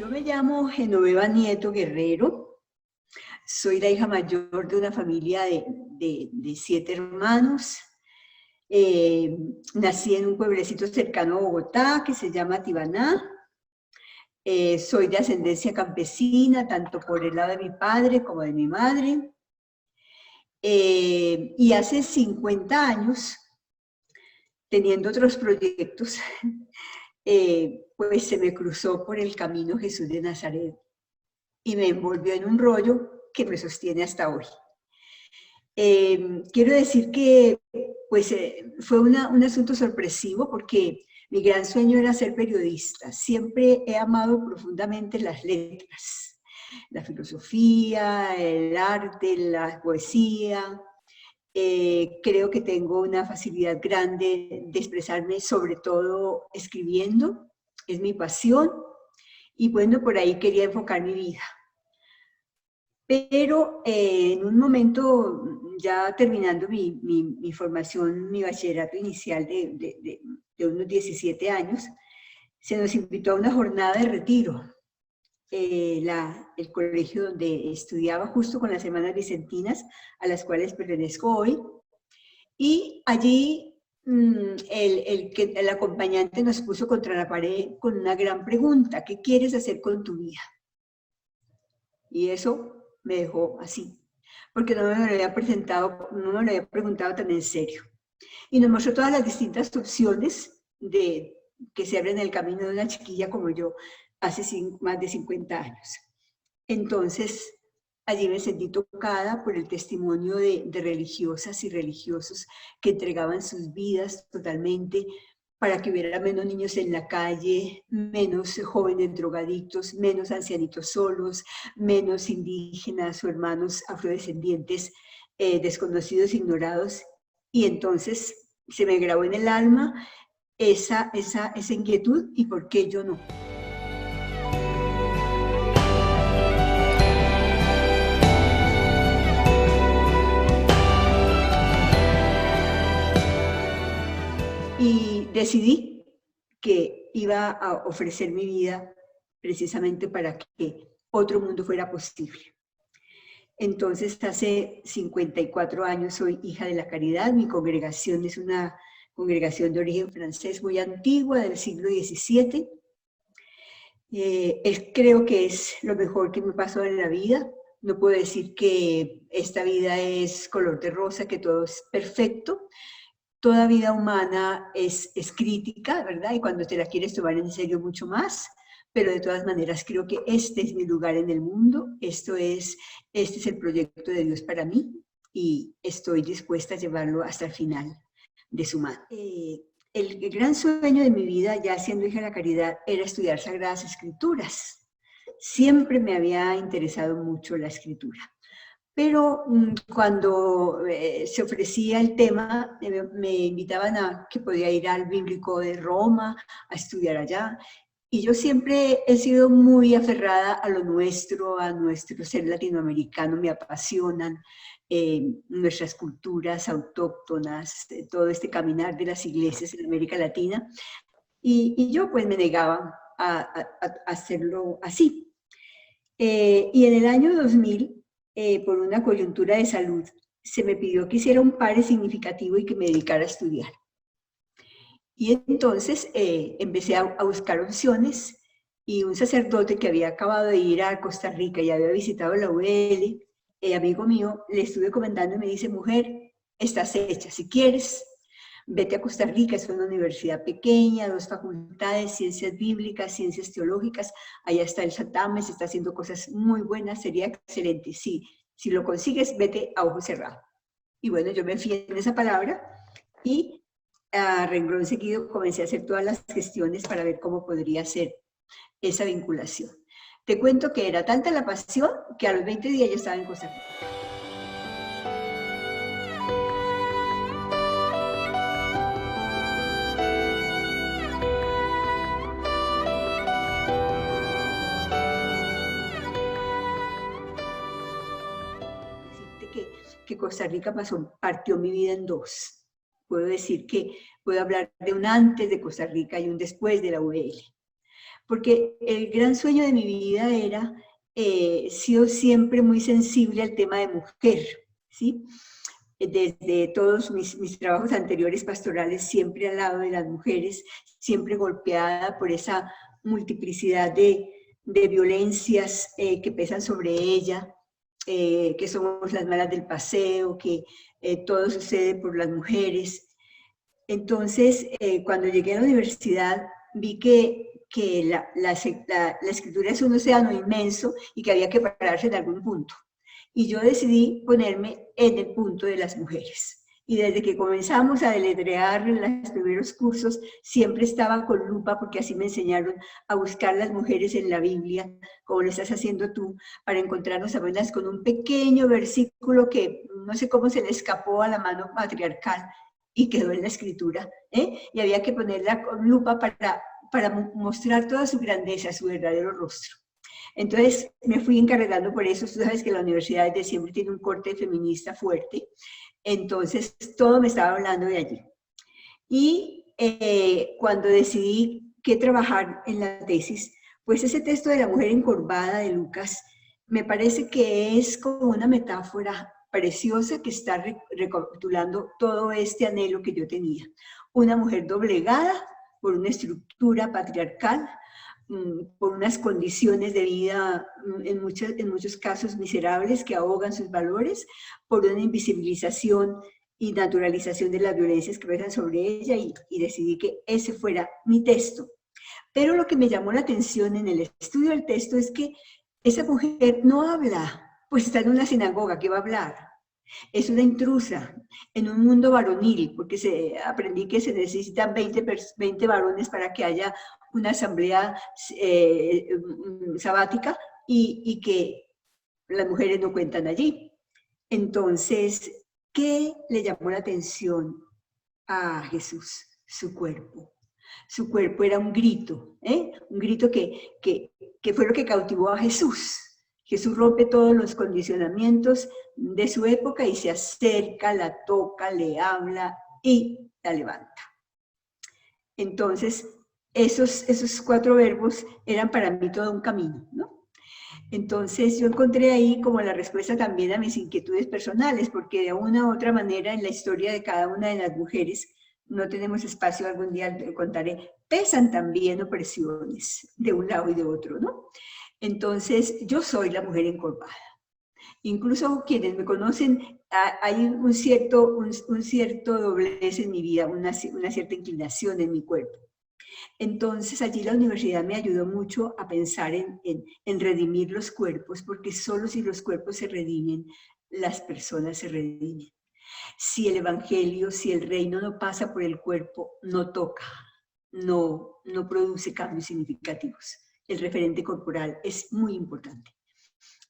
Yo me llamo Genoveva Nieto Guerrero, soy la hija mayor de una familia de 7 hermanos. Nací en un pueblecito cercano a Bogotá que se llama Tibaná. Soy de ascendencia campesina, tanto por el lado de mi padre como de mi madre. Y hace 50 años, teniendo otros proyectos, pues se me cruzó por el camino Jesús de Nazaret y me envolvió en un rollo que me sostiene hasta hoy. Quiero decir que pues, fue un asunto sorpresivo porque mi gran sueño era ser periodista. Siempre he amado profundamente las letras, la filosofía, el arte, la poesía. Creo que tengo una facilidad grande de expresarme, sobre todo escribiendo, es mi pasión, y bueno, por ahí quería enfocar mi vida. Pero en un momento, ya terminando mi formación, mi bachillerato inicial de unos 17 años, se nos invitó a una jornada de retiro. El colegio donde estudiaba, justo con las hermanas vicentinas, a las cuales pertenezco hoy, y allí el acompañante nos puso contra la pared con una gran pregunta: ¿qué quieres hacer con tu vida? Y eso me dejó así, porque no me lo había preguntado tan en serio. Y nos mostró todas las distintas opciones que se abren en el camino de una chiquilla como yo hace más de 50 años. Entonces, allí me sentí tocada por el testimonio de religiosas y religiosos que entregaban sus vidas totalmente para que hubiera menos niños en la calle, menos jóvenes drogadictos, menos ancianitos solos, menos indígenas o hermanos afrodescendientes desconocidos, ignorados. Y entonces se me grabó en el alma esa inquietud, y por qué yo no. Y decidí que iba a ofrecer mi vida precisamente para que otro mundo fuera posible. Entonces, hace 54 años soy hija de la Caridad. Mi congregación es una congregación de origen francés muy antigua, del siglo XVII. Creo que es lo mejor que me pasó en la vida. No puedo decir que esta vida es color de rosa, que todo es perfecto. Toda vida humana es crítica, ¿verdad? Y cuando te la quieres tomar en serio, mucho más. Pero de todas maneras creo que este es mi lugar en el mundo. Este es el proyecto de Dios para mí, y estoy dispuesta a llevarlo hasta el final de su mano. El gran sueño de mi vida, ya siendo hija de la Caridad, era estudiar Sagradas Escrituras. Siempre me había interesado mucho la escritura. Pero cuando se ofrecía el tema, me invitaban a que podía ir al Bíblico de Roma a estudiar allá. Y yo siempre he sido muy aferrada a lo nuestro, a nuestro ser latinoamericano. Me apasionan nuestras culturas autóctonas, todo este caminar de las iglesias en América Latina. Y yo pues me negaba a hacerlo así. Y en el año 2000, por una coyuntura de salud, se me pidió que hiciera un pare significativo y que me dedicara a estudiar. Y entonces empecé a buscar opciones, y un sacerdote que había acabado de ir a Costa Rica y había visitado la UL, amigo mío, le estuve comentando y me dice: mujer, estás hecha, si quieres, vete a Costa Rica, es una universidad pequeña, 2 facultades, ciencias bíblicas, ciencias teológicas, allá está el SATAM, se está haciendo cosas muy buenas, sería excelente. Sí, si lo consigues, vete a ojo cerrado. Y bueno, yo me fié en esa palabra y a renglón seguido comencé a hacer todas las gestiones para ver cómo podría ser esa vinculación. Te cuento que era tanta la pasión que a los 20 días ya estaba en Costa Rica. Que Costa Rica partió mi vida en 2. Puedo decir que puedo hablar de un antes de Costa Rica y un después de la UL. porque el gran sueño de mi vida era, sido siempre muy sensible al tema de mujer, ¿sí? Desde todos mis trabajos anteriores pastorales, siempre al lado de las mujeres, siempre golpeada por esa multiplicidad de violencias que pesan sobre ella, que somos las malas del paseo, que todo sucede por las mujeres. Entonces, cuando llegué a la universidad, vi que la escritura es un océano inmenso y que había que pararse en algún punto. Y yo decidí ponerme en el punto de las mujeres. Y desde que comenzamos a deletrear los primeros cursos, siempre estaba con lupa, porque así me enseñaron a buscar las mujeres en la Biblia, como lo estás haciendo tú, para encontrarnos apenas con un pequeño versículo que no sé cómo se le escapó a la mano patriarcal y quedó en la escritura, y había que ponerla con lupa para mostrar toda su grandeza, su verdadero rostro. Entonces me fui encarregando por eso. Tú sabes que la Universidad de siempre tiene un corte feminista fuerte, entonces todo me estaba hablando de allí. Y cuando decidí qué trabajar en la tesis, pues ese texto de la mujer encorvada de Lucas me parece que es como una metáfora preciosa que está recapitulando todo este anhelo que yo tenía. Una mujer doblegada por una estructura patriarcal, por unas condiciones de vida en muchos casos miserables que ahogan sus valores, por una invisibilización y naturalización de las violencias que pesan sobre ella, y decidí que ese fuera mi texto. Pero lo que me llamó la atención en el estudio del texto es que esa mujer no habla, pues está en una sinagoga, ¿qué va a hablar? Es una intrusa en un mundo varonil, porque aprendí que se necesitan 20 varones para que haya una asamblea sabática, y que las mujeres no cuentan allí. Entonces, ¿qué le llamó la atención a Jesús? Su cuerpo. Su cuerpo era un grito que fue lo que cautivó a Jesús. Jesús rompe todos los condicionamientos de su época y se acerca, la toca, le habla y la levanta. Entonces, esos 4 verbos eran para mí todo un camino, ¿no? Entonces yo encontré ahí como la respuesta también a mis inquietudes personales, porque de una u otra manera en la historia de cada una de las mujeres, no tenemos espacio, algún día te contaré, pesan también opresiones de un lado y de otro, ¿no? Entonces yo soy la mujer encorvada. Incluso quienes me conocen, hay un cierto doblez en mi vida, una cierta inclinación en mi cuerpo. Entonces allí la universidad me ayudó mucho a pensar en redimir los cuerpos, porque solo si los cuerpos se redimen, las personas se redimen. Si el evangelio, si el reino no pasa por el cuerpo, no toca, no produce cambios significativos. El referente corporal es muy importante.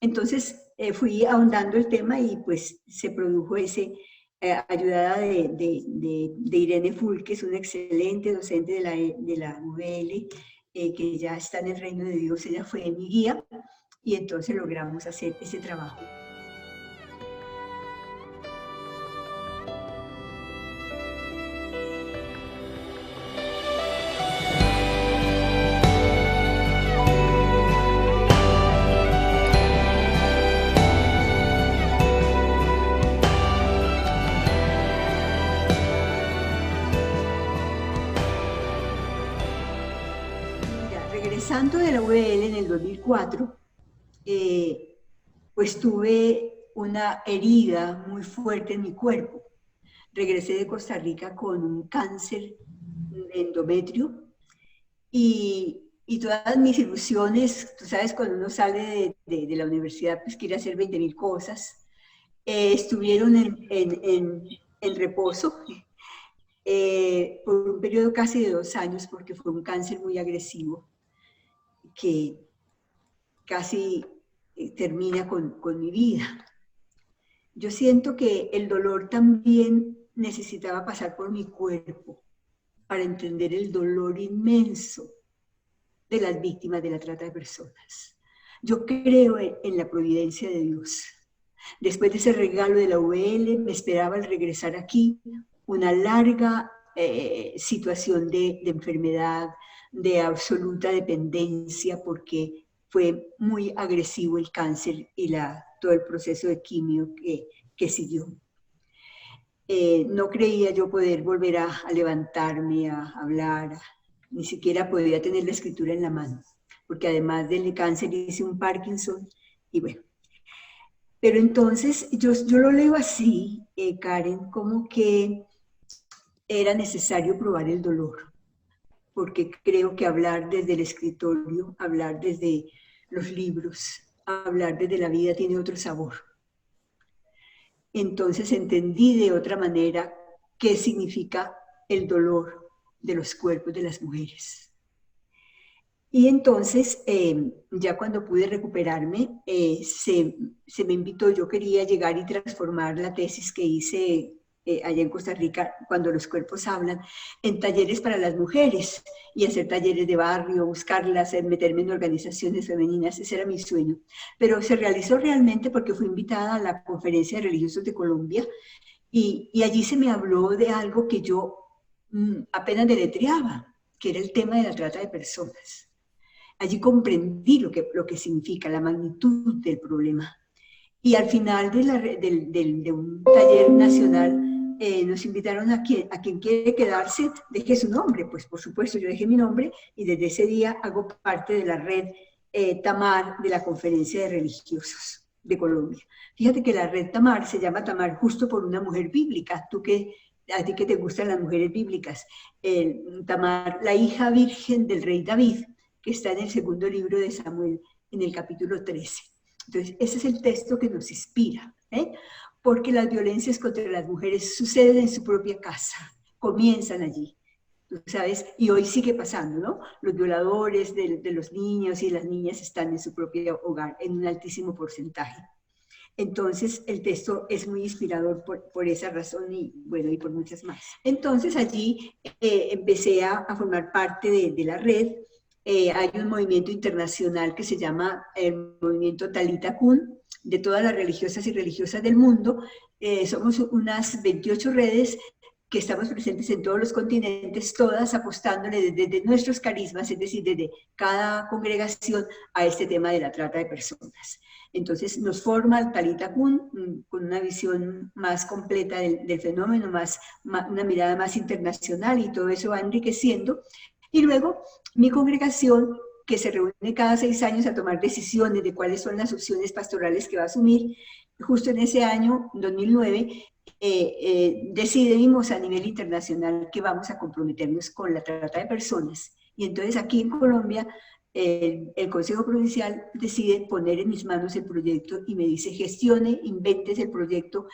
Entonces fui ahondando el tema y pues se produjo ayudada de Irene Full, que es una excelente docente de la UVL, que ya está en el reino de Dios. Ella fue mi guía y entonces logramos hacer ese trabajo. Regresando de la UVL en el 2004, pues tuve una herida muy fuerte en mi cuerpo. Regresé de Costa Rica con un cáncer de endometrio y todas mis ilusiones, tú sabes, cuando uno sale de la universidad, pues quiere hacer 20.000 cosas, estuvieron en reposo por un periodo casi de 2 años, porque fue un cáncer muy agresivo que casi termina con mi vida. Yo siento que el dolor también necesitaba pasar por mi cuerpo para entender el dolor inmenso de las víctimas de la trata de personas. Yo creo en la providencia de Dios. Después de ese regalo de la UL, me esperaba al regresar aquí una larga situación de enfermedad, de absoluta dependencia, porque fue muy agresivo el cáncer y todo el proceso de quimio que siguió. No creía yo poder volver a levantarme, a hablar, ni siquiera podía tener la escritura en la mano, porque además del cáncer hice un Parkinson y bueno. Pero entonces yo lo leo así, Karen, como que era necesario probar el dolor, porque creo que hablar desde el escritorio, hablar desde los libros, hablar desde la vida tiene otro sabor. Entonces entendí de otra manera qué significa el dolor de los cuerpos de las mujeres. Y entonces, ya cuando pude recuperarme, se me invitó, yo quería llegar y transformar la tesis que hice allá en Costa Rica, cuando los cuerpos hablan, en talleres para las mujeres, y hacer talleres de barrio, buscarlas, meterme en organizaciones femeninas, ese era mi sueño. Pero se realizó realmente porque fui invitada a la Conferencia de Religiosos de Colombia, y allí se me habló de algo que yo apenas deletreaba, que era el tema de la trata de personas. Allí comprendí lo que significa, la magnitud del problema. Y al final de un taller nacional nos invitaron a quien quiere quedarse, deje su nombre. Pues por supuesto yo dejé mi nombre y desde ese día hago parte de la red Tamar de la Conferencia de Religiosos de Colombia. Fíjate que la red Tamar se llama Tamar justo por una mujer bíblica. A ti que te gustan las mujeres bíblicas. Tamar, la hija virgen del rey David, que está en el segundo libro de Samuel, en el capítulo 13. Entonces, ese es el texto que nos inspira, porque las violencias contra las mujeres suceden en su propia casa, comienzan allí, tú sabes, y hoy sigue pasando, ¿no? Los violadores de los niños y las niñas están en su propio hogar, en un altísimo porcentaje. Entonces, el texto es muy inspirador por esa razón y, bueno, y por muchas más. Entonces, allí empecé a formar parte de la red. Hay un movimiento internacional que se llama el movimiento Talita Kun, de todas las religiosas y religiosas del mundo. Somos unas 28 redes que estamos presentes en todos los continentes, todas apostándole desde nuestros carismas, es decir, desde cada congregación a este tema de la trata de personas. Entonces nos forma el Talita Kun con una visión más completa del fenómeno, una mirada más internacional, y todo eso va enriqueciendo. Y luego mi congregación, que se reúne cada 6 años a tomar decisiones de cuáles son las opciones pastorales que va a asumir, justo en ese año, 2009, decidimos a nivel internacional que vamos a comprometernos con la trata de personas. Y entonces aquí en Colombia, el Consejo Provincial decide poner en mis manos el proyecto y me dice: gestione, inventes el proyecto,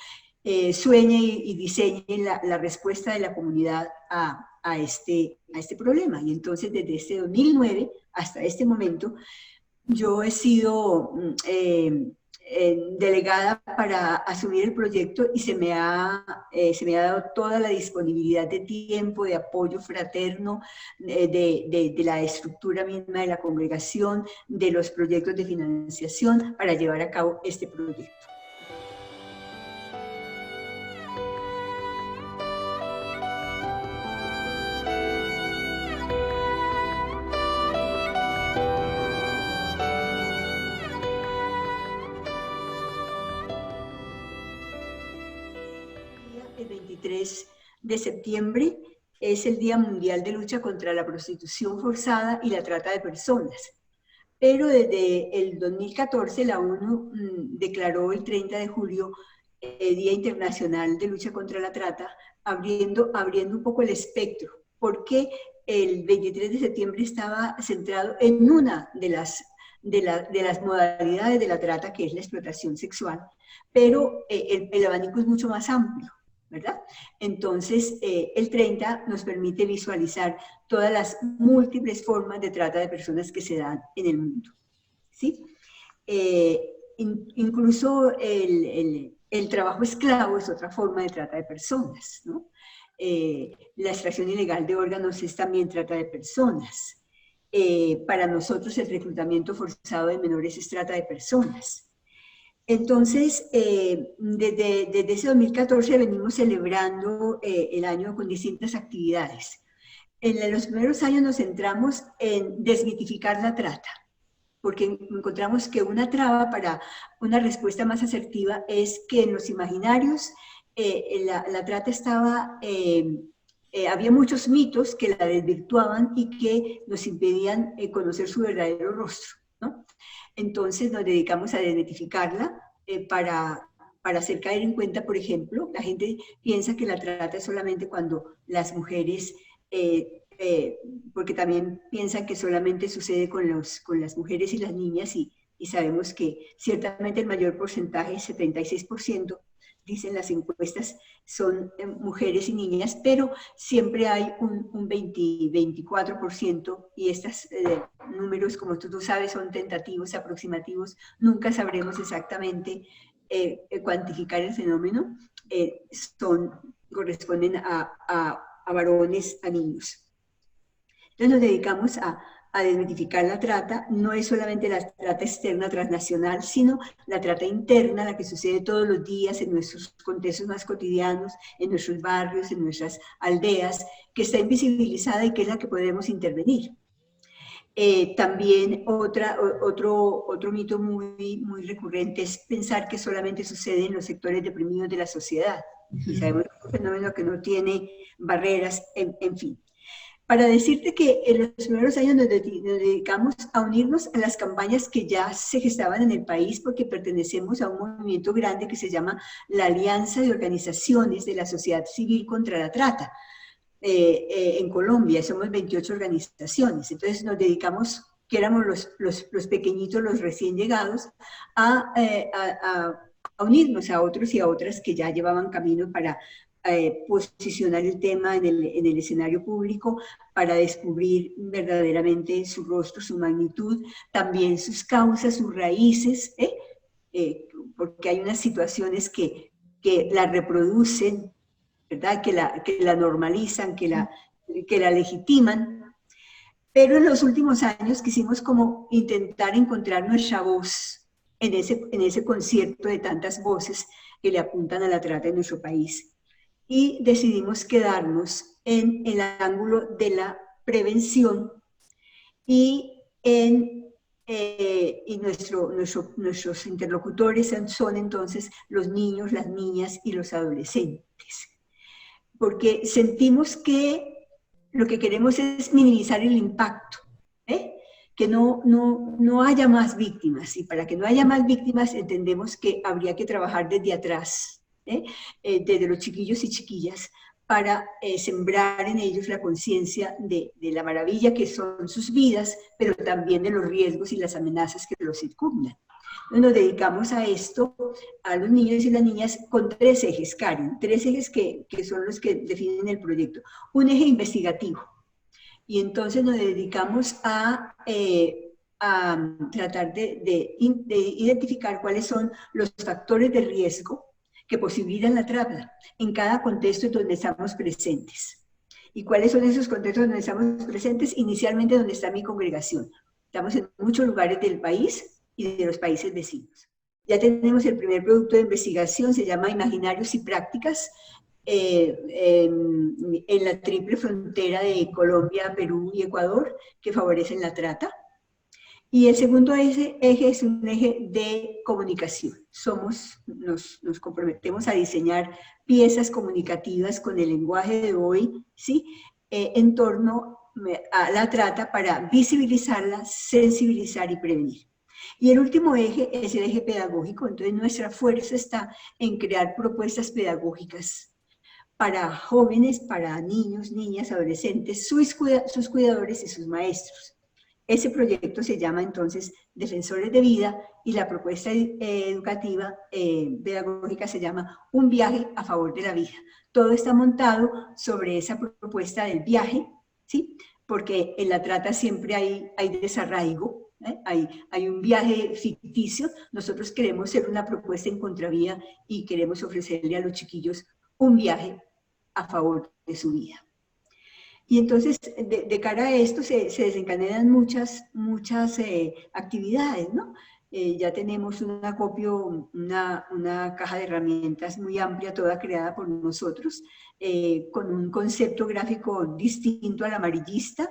sueñe y diseñe la respuesta de la comunidad a este problema. Y entonces desde este 2009 hasta este momento yo he sido delegada para asumir el proyecto, y se me ha dado toda la disponibilidad de tiempo, de apoyo fraterno, de la estructura misma de la congregación, de los proyectos de financiación para llevar a cabo este proyecto. El 23 de septiembre es el Día Mundial de Lucha contra la Prostitución Forzada y la Trata de Personas. Pero desde el 2014 la ONU declaró el 30 de julio Día Internacional de Lucha contra la Trata, abriendo un poco el espectro, porque el 23 de septiembre estaba centrado en una de las modalidades de la trata, que es la explotación sexual, pero el abanico es mucho más amplio, ¿verdad? Entonces, el 30 nos permite visualizar todas las múltiples formas de trata de personas que se dan en el mundo, ¿sí? Incluso el trabajo esclavo es otra forma de trata de personas, ¿no? La extracción ilegal de órganos es también trata de personas. Para nosotros el reclutamiento forzado de menores es trata de personas. Entonces, desde ese 2014 venimos celebrando el año con distintas actividades. En los primeros años nos centramos en desmitificar la trata, porque encontramos que una traba para una respuesta más asertiva es que en los imaginarios la trata estaba, había muchos mitos que la desvirtuaban y que nos impedían conocer su verdadero rostro, ¿no? Entonces nos dedicamos a desmitificarla para hacer caer en cuenta, por ejemplo, la gente piensa que la trata es solamente cuando las mujeres porque también piensan que solamente sucede con las mujeres y las niñas y sabemos que ciertamente el mayor porcentaje, 76%, dicen las encuestas, son mujeres y niñas, pero siempre hay un 24% y estos números, como tú sabes, son tentativos, aproximativos, nunca sabremos exactamente cuantificar el fenómeno, corresponden a varones, a niños. Entonces nos dedicamos a desmitificar la trata. No es solamente la trata externa transnacional, sino la trata interna, la que sucede todos los días en nuestros contextos más cotidianos, en nuestros barrios, en nuestras aldeas, que está invisibilizada y que es la que podemos intervenir. También otro mito muy recurrente es pensar que solamente sucede en los sectores deprimidos de la sociedad. Y sabemos que es un fenómeno que no tiene barreras, en fin. Para decirte que en los primeros años nos dedicamos a unirnos a las campañas que ya se gestaban en el país porque pertenecemos a un movimiento grande que se llama la Alianza de Organizaciones de la Sociedad Civil contra la Trata. En Colombia somos 28 organizaciones, entonces nos dedicamos, que éramos los pequeñitos, los recién llegados, a unirnos a otros y a otras que ya llevaban camino para posicionar el tema en el escenario público, para descubrir verdaderamente su rostro, su magnitud, también sus causas, sus raíces, porque hay unas situaciones que la reproducen, ¿verdad? Que la normalizan, que la legitiman. Pero en los últimos años quisimos como intentar encontrar nuestra voz en ese concierto de tantas voces que le apuntan a la trata en nuestro país. Y decidimos quedarnos en el ángulo de la prevención y nuestros interlocutores son entonces los niños, las niñas y los adolescentes. Porque sentimos que lo que queremos es minimizar el impacto, que no haya más víctimas. Y para que no haya más víctimas entendemos que habría que trabajar desde atrás, desde los chiquillos y chiquillas, para sembrar en ellos la conciencia de la maravilla que son sus vidas, pero también de los riesgos y las amenazas que los circundan. Nos dedicamos a esto, a los niños y las niñas, con 3 ejes, Karen, 3 ejes que son los que definen el proyecto. Un eje investigativo, y entonces nos dedicamos a tratar de identificar cuáles son los factores de riesgo que posibilitan la trata en cada contexto en donde estamos presentes. ¿Y cuáles son esos contextos donde estamos presentes? Inicialmente donde está mi congregación. Estamos en muchos lugares del país y de los países vecinos. Ya tenemos el primer producto de investigación, se llama Imaginarios y Prácticas, en la triple frontera de Colombia, Perú y Ecuador, que favorecen la trata. Y el segundo eje es un eje de comunicación. Nos comprometemos a diseñar piezas comunicativas con el lenguaje de hoy, ¿sí? En torno a la trata para visibilizarla, sensibilizar y prevenir. Y el último eje es el eje pedagógico, entonces nuestra fuerza está en crear propuestas pedagógicas para jóvenes, para niños, niñas, adolescentes, sus cuidadores y sus maestros. Ese proyecto se llama entonces Defensores de Vida y la propuesta educativa pedagógica se llama Un viaje a favor de la vida. Todo está montado sobre esa propuesta del viaje, ¿sí? Porque en la trata siempre hay desarraigo, hay un viaje ficticio. Nosotros queremos ser una propuesta en contravía y queremos ofrecerle a los chiquillos un viaje a favor de su vida. Y entonces, de cara a esto, se desencadenan muchas actividades, ¿no? Ya tenemos un acopio, una caja de herramientas muy amplia, toda creada por nosotros, con un concepto gráfico distinto al amarillista,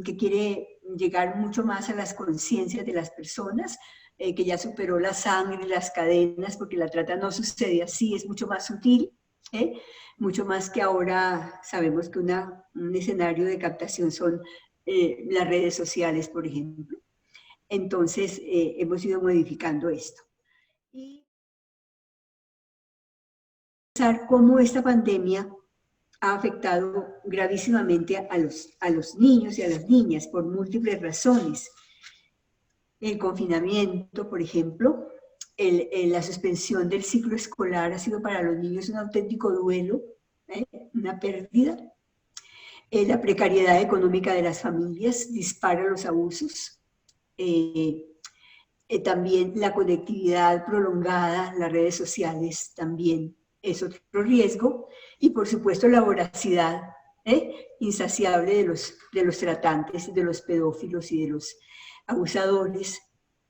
que quiere llegar mucho más a las conciencias de las personas, que ya superó la sangre, las cadenas, porque la trata no sucede así, es mucho más sutil, mucho más que ahora sabemos que un escenario de captación son las redes sociales, por ejemplo. Entonces, hemos ido modificando esto. Y pensar cómo esta pandemia ha afectado gravísimamente a los niños y a las niñas por múltiples razones. El confinamiento, por ejemplo, la suspensión del ciclo escolar ha sido para los niños un auténtico duelo, una pérdida. La precariedad económica de las familias dispara los abusos. También la conectividad prolongada, las redes sociales también es otro riesgo, y por supuesto la voracidad insaciable de los tratantes, de los pedófilos y de los abusadores,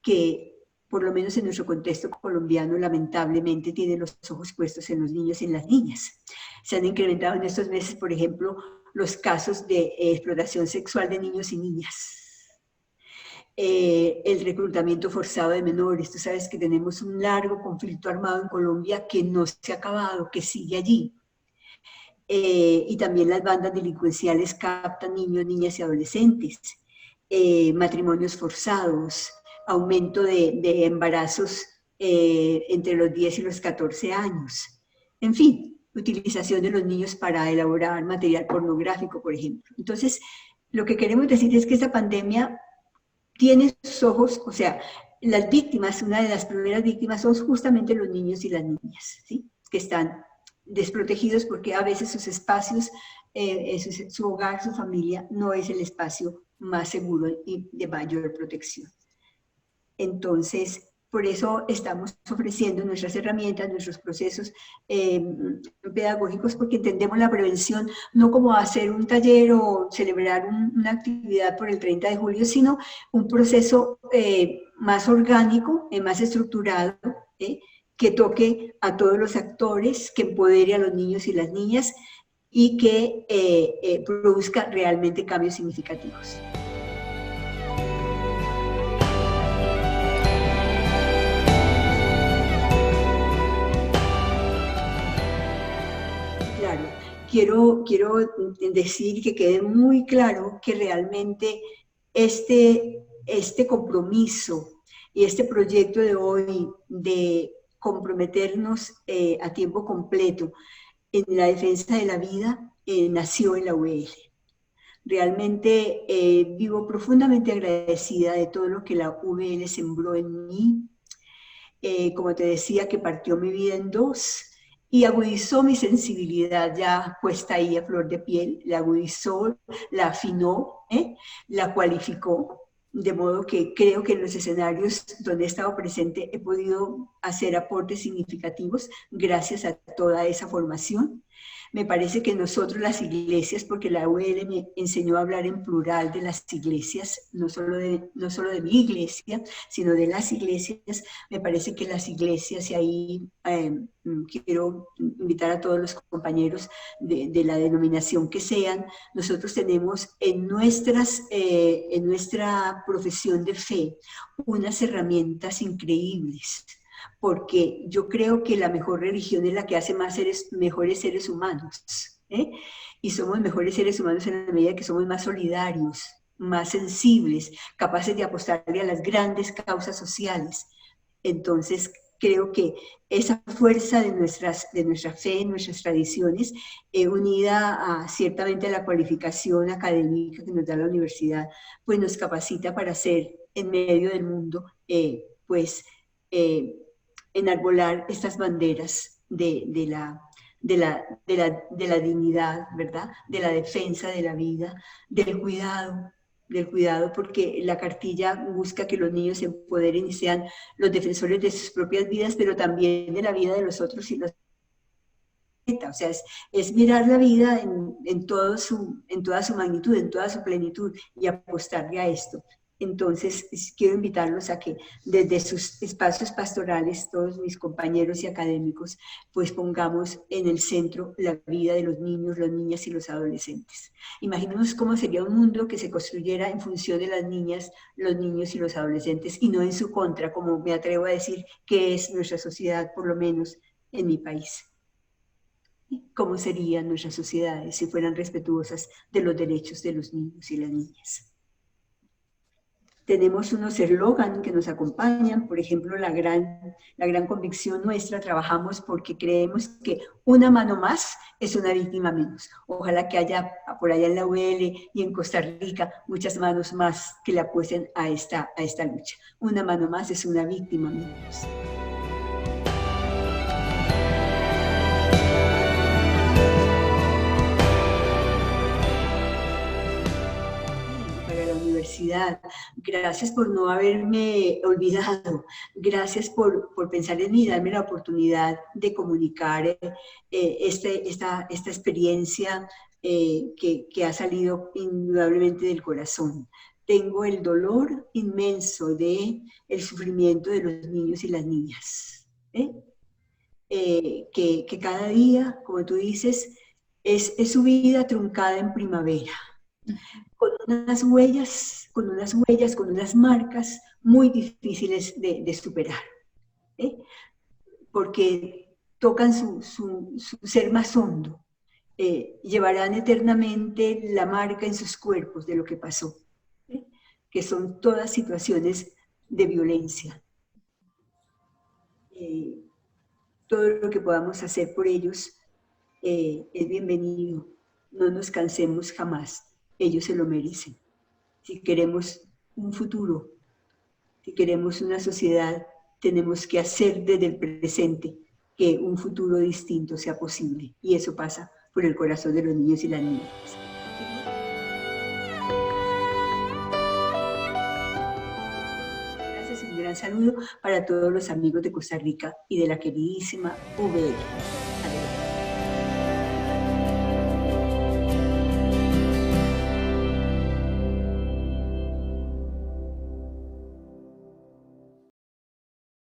que por lo menos en nuestro contexto colombiano lamentablemente tienen los ojos puestos en los niños y en las niñas. Se han incrementado en estos meses, por ejemplo, los casos de explotación sexual de niños y niñas. El reclutamiento forzado de menores. Tú sabes que tenemos un largo conflicto armado en Colombia que no se ha acabado, que sigue allí. Y también las bandas delincuenciales captan niños, niñas y adolescentes. Matrimonios forzados, aumento de embarazos entre los 10 y los 14 años. En fin, utilización de los niños para elaborar material pornográfico, por ejemplo. Entonces, lo que queremos decir es que esta pandemia tiene sus ojos, o sea, las víctimas, una de las primeras víctimas son justamente los niños y las niñas, ¿sí? Que están desprotegidos porque a veces sus espacios, su hogar, su familia, no es el espacio más seguro y de mayor protección. Entonces, por eso estamos ofreciendo nuestras herramientas, nuestros procesos pedagógicos, porque entendemos la prevención no como hacer un taller o celebrar una actividad por el 30 de julio, sino un proceso más orgánico, más estructurado, que toque a todos los actores, que empodere a los niños y las niñas y que produzca realmente cambios significativos. Quiero decir que quede muy claro que realmente este compromiso y este proyecto de hoy de comprometernos a tiempo completo en la defensa de la vida nació en la UL. Realmente vivo profundamente agradecida de todo lo que la UL sembró en mí. Como te decía, que partió mi vida en dos y agudizó mi sensibilidad ya puesta ahí a flor de piel, la agudizó, la afinó, la cualificó, de modo que creo que en los escenarios donde he estado presente he podido hacer aportes significativos gracias a toda esa formación. Me parece que nosotros las iglesias, porque la UL me enseñó a hablar en plural de las iglesias, no solo de mi iglesia, sino de las iglesias, me parece que las iglesias, y ahí quiero invitar a todos los compañeros de la denominación que sean, nosotros tenemos en nuestra profesión de fe unas herramientas increíbles, porque yo creo que la mejor religión es la que hace mejores seres humanos, y somos mejores seres humanos en la medida que somos más solidarios, más sensibles, capaces de apostarle a las grandes causas sociales. Entonces, creo que esa fuerza de nuestra fe, nuestras tradiciones, unida ciertamente a la cualificación académica que nos da la universidad, pues nos capacita para ser en medio del mundo, enarbolar estas banderas de la dignidad, ¿verdad? De la defensa de la vida, del cuidado, porque la cartilla busca que los niños se empoderen y sean los defensores de sus propias vidas, pero también de la vida de los otros y los... O sea, es mirar la vida en toda su magnitud, en toda su plenitud, y apostarle a esto. Entonces, quiero invitarlos a que desde sus espacios pastorales, todos mis compañeros y académicos, pues pongamos en el centro la vida de los niños, las niñas y los adolescentes. Imaginemos cómo sería un mundo que se construyera en función de las niñas, los niños y los adolescentes, y no en su contra, como me atrevo a decir que es nuestra sociedad, por lo menos en mi país. ¿Cómo serían nuestras sociedades si fueran respetuosas de los derechos de los niños y las niñas? Tenemos unos eslogan que nos acompañan, por ejemplo, la gran convicción nuestra, trabajamos porque creemos que una mano más es una víctima menos. Ojalá que haya por allá en la UL y en Costa Rica muchas manos más que le apuesten a esta lucha. Una mano más es una víctima menos. Gracias por no haberme olvidado, gracias por pensar en mí, darme la oportunidad de comunicar esta experiencia que ha salido indudablemente del corazón. Tengo el dolor inmenso de el sufrimiento de los niños y las niñas, que cada día, como tú dices, es su vida truncada en primavera, con unas huellas, con unas marcas muy difíciles de superar, porque tocan su ser más hondo, llevarán eternamente la marca en sus cuerpos de lo que pasó, que son todas situaciones de violencia. Todo lo que podamos hacer por ellos es bienvenido, no nos cansemos jamás. Ellos se lo merecen. Si queremos un futuro, si queremos una sociedad, tenemos que hacer desde el presente que un futuro distinto sea posible. Y eso pasa por el corazón de los niños y las niñas. Gracias, un gran saludo para todos los amigos de Costa Rica y de la queridísima UBL.